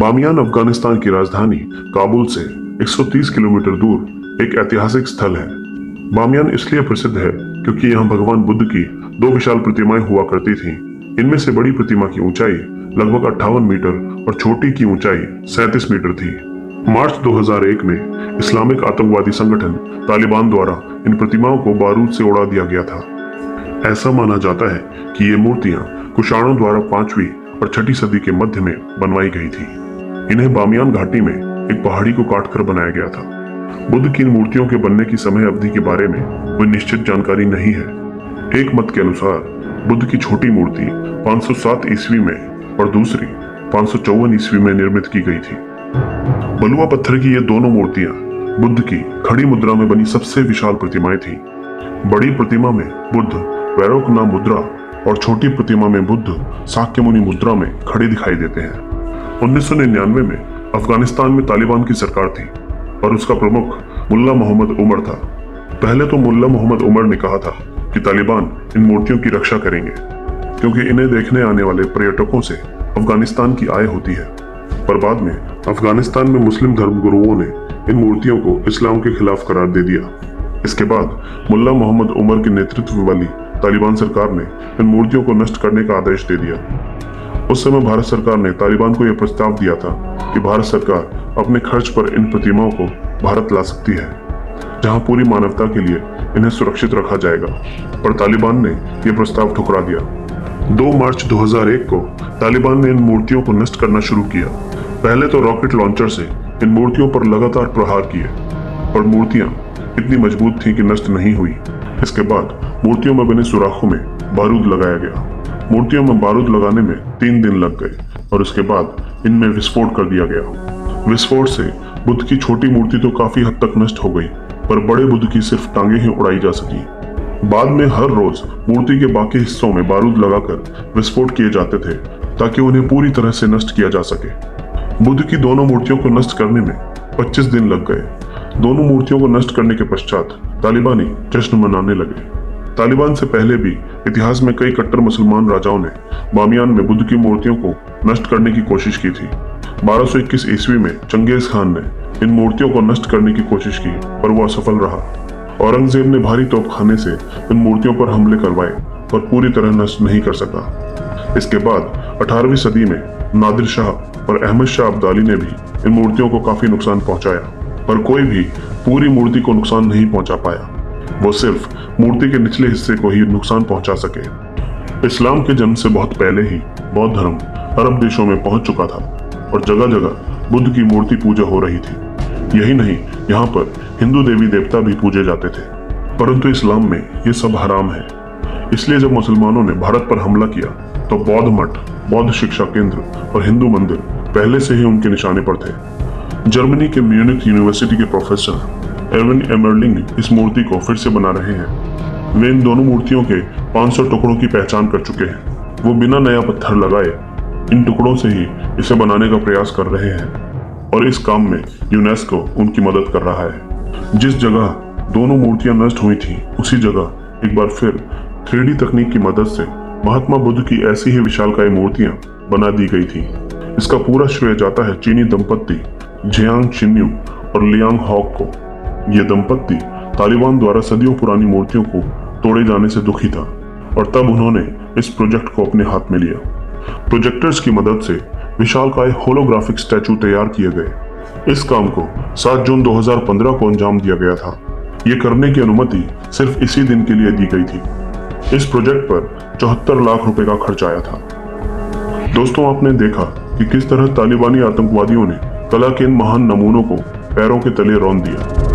Bamiyan Afghanistan की राजधानी काबुल से 130 किलोमीटर दूर एक ऐतिहासिक स्थल है। बामियान इसलिए प्रसिद्ध है क्योंकि यहाँ भगवान बुद्ध की 2 विशाल प्रतिमाएं हुआ करती थीं। इनमें से बड़ी प्रतिमा की ऊंचाई लगभग 58 मीटर और छोटी की ऊंचाई 37 मीटर थी। मार्च 2001 में इस्लामिक आतंकवादी संगठन तालिबान द्वारा इन प्रतिमाओं को बारूद से उड़ा दिया गया था। ऐसा माना जाता है कि ये मूर्तियां कुषाणों द्वारा 5वीं और 6ठी सदी के मध्य में बनवाई गई थी। इन्हें बामियान घाटी में एक पहाड़ी को काटकर बनाया गया था। बुद्ध की इन मूर्तियों के बनने की समय अवधि के बारे में कोई निश्चित जानकारी नहीं है। एक मत के अनुसार बुद्ध की छोटी मूर्ति 507 ईस्वी में और दूसरी 554 ईस्वी में निर्मित की गई थी। बलुआ पत्थर की ये दोनों मूर्तियां बुद्ध की खड़ी मुद्रा में बनी सबसे विशाल प्रतिमाएं थीं। बड़ी प्रतिमा में बुद्ध वैरोकना मुद्रा और छोटी प्रतिमा में बुद्ध शाक्यमुनि मुद्रा में खड़े दिखाई देते हैं। 1999 में अफगानिस्तान में तालिबान की सरकार थी और उसका प्रमुख मुल्ला मोहम्मद उमर था। पहले तो मुल्ला मोहम्मद उमर ने कहा था कि तालिबान इन मूर्तियों की रक्षा करेंगे क्योंकि इन्हें देखने आने वाले पर्यटकों से अफगानिस्तान की आय होती है। पर बाद में अफगानिस्तान में मुस्लिम धर्मगुरुओं ने इन मूर्तियों को इस्लाम के खिलाफ करार दे दिया। इसके बाद मुल्ला मोहम्मद उमर के नेतृत्व वाली तालिबान सरकार ने इन मूर्तियों को नष्ट करने का आदेश दे दिया। उस समय भारत सरकार ने तालिबान को यह प्रस्ताव दिया था कि भारत सरकार अपने खर्च पर इन प्रतिमाओं को भारत ला सकती है, जहां पूरी मानवता के लिए इन्हें सुरक्षित रखा जाएगा। पर तालिबान ने यह प्रस्ताव ठुकरा दिया। 2 मार्च 2001 को तालिबान ने इन मूर्तियों को नष्ट करना शुरू किया। पहले तो रॉकेट लॉन्चर से इन मूर्तियों पर लगातार प्रहार किए, पर मूर्तियां इतनी मजबूत थीं कि नष्ट नहीं हुई। इसके बाद मूर्तियों में बने सुराखों में बारूद लगाया गया। मूर्तियों में बारूद लगाने में 3 दिन लग गए और उसके बाद इनमें विस्फोट कर दिया गया। विस्फोट से बुद्ध की छोटी मूर्ति तो काफी हद तक नष्ट हो गई, पर बड़े बुद्ध की सिर्फ टांगे ही उड़ाई जा सकी। बाद में हर रोज मूर्ति के बाकी हिस्सों में बारूद लगाकर विस्फोट किए जाते थे ताकि उन्हें पूरी तरह से नष्ट किया जा सके। बुद्ध की दोनों मूर्तियों को नष्ट करने में 25 दिन लग गए। दोनों मूर्तियों को नष्ट करने के पश्चात तालिबानी जश्न मनाने लगे। तालिबान से पहले भी इतिहास में कई कट्टर मुसलमान राजाओं ने बामियान में बुद्ध की मूर्तियों को नष्ट करने की कोशिश की थी। 1221 ईस्वी में चंगेज खान ने इन मूर्तियों को नष्ट करने की कोशिश की, पर वो असफल रहा। औरंगजेब ने भारी तोपखाने से इन मूर्तियों पर हमले करवाए, पर पूरी तरह नष्ट नहीं कर सका। इसके बाद 18वीं सदी में नादिर शाह और अहमद शाह अब्दाली ने भी इन मूर्तियों को काफी नुकसान पहुंचाया, पर कोई भी पूरी मूर्ति को नुकसान नहीं पहुंचा पाया। वो सिर्फ मूर्ति के निचले हिस्से को ही नुकसान पहुंचा सके। इस्लाम के जन्म से बहुत पहले ही बौद्ध धर्म अरब देशों में पहुंच चुका था और जगह जगह बुद्ध की मूर्ति पूजा हो रही थी। यही नहीं, यहाँ पर हिंदू देवी देवता भी पूजे जाते थे, परंतु इस्लाम में ये सब हराम है। इसलिए जब मुसलमानों ने भारत पर हमला किया तो बौद्ध मठ, बौद्ध शिक्षा केंद्र और हिंदू मंदिर पहले से ही उनके निशाने पर थे। जर्मनी के म्यूनिख यूनिवर्सिटी के प्रोफेसर एरविन एमरलिंग इस मूर्ति को फिर से बना रहे हैं। वे इन दोनों मूर्तियों के 500 टुकड़ों की पहचान कर चुके हैं। वो बिना नया पत्थर लगाए इन टुकड़ों से ही इसे बनाने का प्रयास कर रहे हैं और इस काम में यूनेस्को उनकी मदद कर रहा है। जिस जगह दोनों मूर्तियां नष्ट हुई थी, उसी जगह एक बार फिर 3D तकनीक की मदद से महात्मा बुद्ध की ऐसी ही विशालकाय मूर्तियां बना दी गई थी। इसका पूरा श्रेय जाता है चीनी दंपत्ति जियांग शिन्यू और लियांग हॉक को। ये दंपत्ति तालिबान द्वारा सदियों पुरानी मूर्तियों को तोड़े जाने से दुखी था और तब उन्होंने इस प्रोजेक्ट को अपने हाथ में लिया। प्रोजेक्टर्स की मदद से विशालकाय होलोग्राफिक स्टैचू तैयार किए गए। इस काम को 7 जून 2015 को अंजाम दिया गया था। ये करने की अनुमति सिर्फ इसी दिन के लिए दी गई थी। इस प्रोजेक्ट पर 74 लाख रुपए का खर्च आया था। दोस्तों, आपने देखा कि किस तरह तालिबानी आतंकवादियों ने कला के इन महान नमूनों को पैरों के तले रौंद दिया।